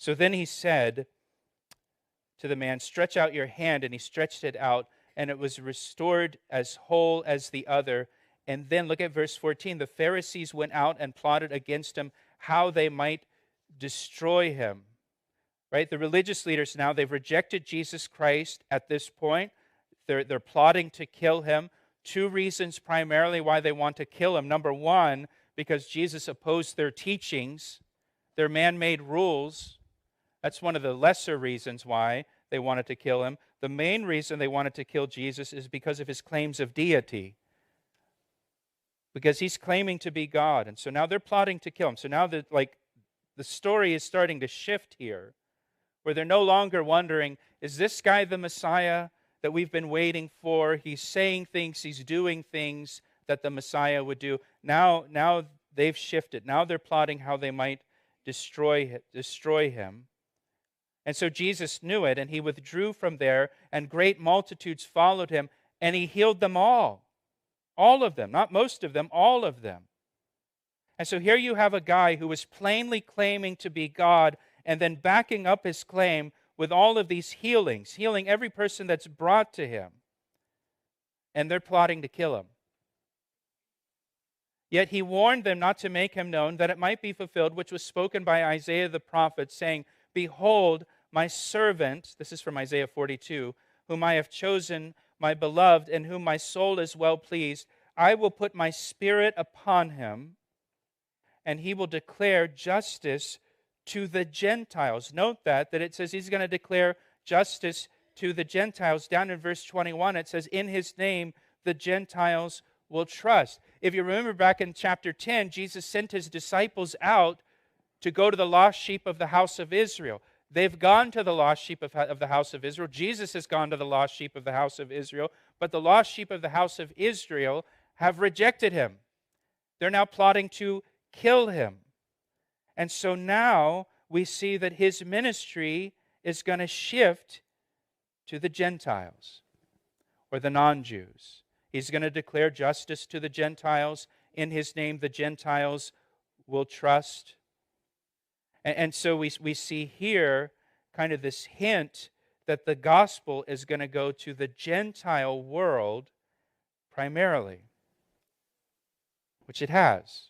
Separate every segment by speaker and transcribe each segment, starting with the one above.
Speaker 1: So then he said to the man, "Stretch out your hand." And he stretched it out, and it was restored as whole as the other. And then look at verse 14. The Pharisees went out and plotted against him how they might destroy him. Right? The religious leaders now, they've rejected Jesus Christ at this point. They're plotting to kill him. Two reasons primarily why they want to kill him. Number one, because Jesus opposed their teachings, their man-made rules. That's one of the lesser reasons why they wanted to kill him. The main reason they wanted to kill Jesus is because of his claims of deity. Because he's claiming to be God. And so now they're plotting to kill him. So now the story is starting to shift here, where they're no longer wondering, is this guy the Messiah that we've been waiting for? He's saying things, he's doing things that the Messiah would do. Now they've shifted. Now they're plotting how they might destroy him. And so Jesus knew it, and he withdrew from there, and great multitudes followed him, and he healed them all. All of them, not most of them, all of them. And so here you have a guy who was plainly claiming to be God, and then backing up his claim with all of these healings, healing every person that's brought to him. And they're plotting to kill him. Yet he warned them not to make him known, that it might be fulfilled, which was spoken by Isaiah the prophet, saying, "Behold, my servant," this is from Isaiah 42, "whom I have chosen, my beloved, in whom my soul is well pleased. I will put my spirit upon him, and he will declare justice to the Gentiles." Note that it says he's going to declare justice to the Gentiles. Down in verse 21, it says, "In his name the Gentiles will trust." If you remember back in chapter 10, Jesus sent his disciples out to go to the lost sheep of the house of Israel. They've gone to the lost sheep of the house of Israel. Jesus has gone to the lost sheep of the house of Israel. But the lost sheep of the house of Israel have rejected him. They're now plotting to kill him. And so now we see that his ministry is going to shift to the Gentiles, or the non-Jews. He's going to declare justice to the Gentiles. In his name, the Gentiles will trust. And so we see here kind of this hint that the gospel is going to go to the Gentile world primarily, which it has.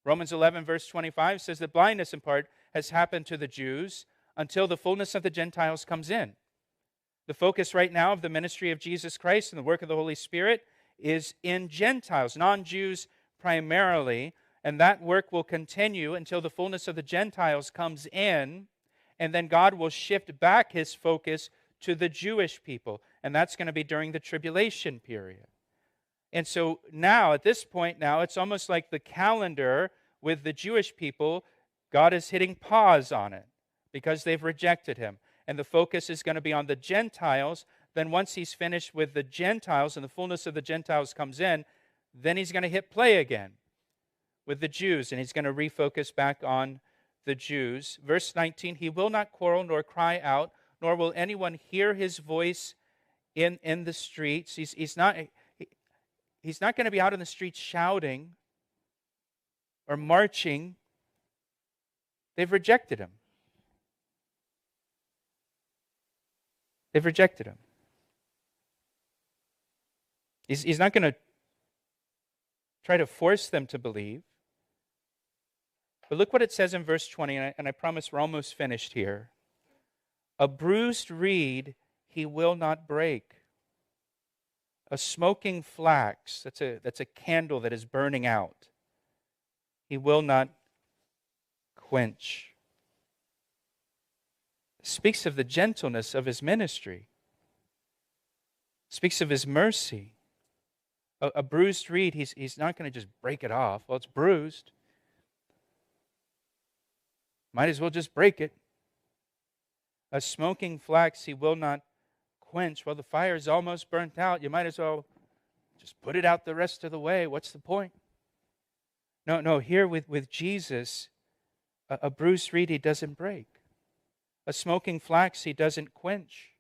Speaker 1: Romans 11, verse 25 says that blindness in part has happened to the Jews until the fullness of the Gentiles comes in. The focus right now of the ministry of Jesus Christ and the work of the Holy Spirit is in Gentiles, non-Jews primarily, and that work will continue until the fullness of the Gentiles comes in, and then God will shift back his focus to the Jewish people, and that's going to be during the tribulation period. And so now, at this point now, it's almost like the calendar with the Jewish people, God is hitting pause on it because they've rejected him. And the focus is going to be on the Gentiles. Then once he's finished with the Gentiles and the fullness of the Gentiles comes in, then he's going to hit play again with the Jews, and he's going to refocus back on the Jews. Verse 19, "He will not quarrel nor cry out, nor will anyone hear his voice in the streets." He's not going to be out in the streets shouting or marching. They've rejected him. They've rejected him. He's not going to try to force them to believe. But look what it says in verse 20, and I promise we're almost finished here. "A bruised reed he will not break. A smoking flax," that's a candle that is burning out, "he will not quench." It speaks of the gentleness of his ministry. It speaks of his mercy. A bruised reed, he's not going to just break it off. Well, it's bruised. Might as well just break it. "A smoking flax he will not quench." Well, the fire is almost burnt out. You might as well just put it out the rest of the way. What's the point? No, here with Jesus, a bruised reed he doesn't break. A smoking flax he doesn't quench.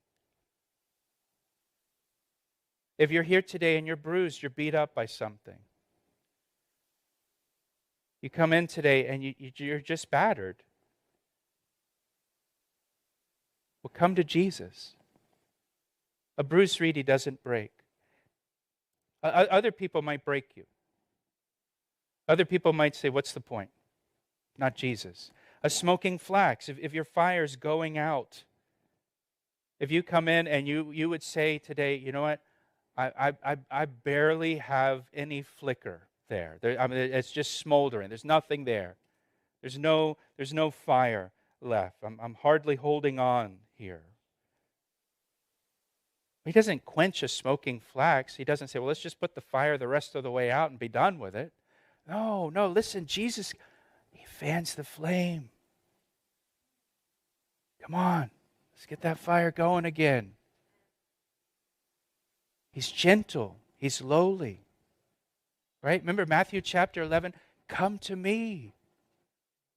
Speaker 1: If you're here today and you're bruised, you're beat up by something. You come in today and you're just battered. come to Jesus. A bruised reed he doesn't break. Other people might break you. Other people might say, what's the point? Not Jesus. A smoking flax, if your fire's going out, if you come in and you would say today, you know what, I barely have any flicker there. I mean, it's just smoldering. There's nothing there. There's no fire left. I'm hardly holding on here. He doesn't quench a smoking flax. He doesn't say, well, let's just put the fire the rest of the way out and be done with it. No, listen, Jesus, he fans the flame. Come on, let's get that fire going again. He's gentle. He's lowly. Right? Remember Matthew chapter 11? Come to me,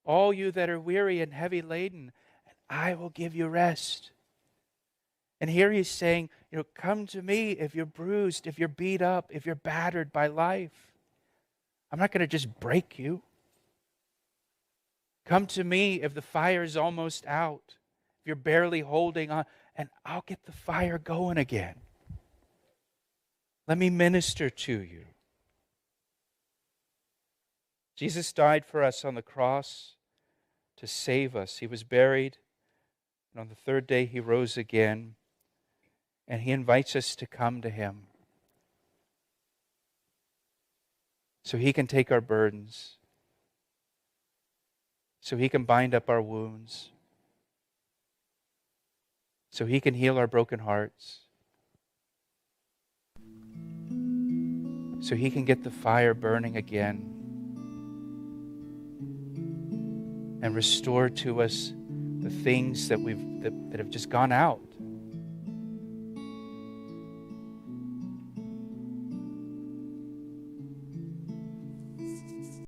Speaker 1: all you that are weary and heavy laden, and I will give you rest. And here he's saying, come to me if you're bruised, if you're beat up, if you're battered by life. I'm not going to just break you. Come to me if the fire is almost out, if you're barely holding on, and I'll get the fire going again. Let me minister to you. Jesus died for us on the cross to save us. He was buried, and on the third day he rose again, and he invites us to come to him so he can take our burdens, so he can bind up our wounds, so he can heal our broken hearts, so he can get the fire burning again and restore to us the things that have just gone out.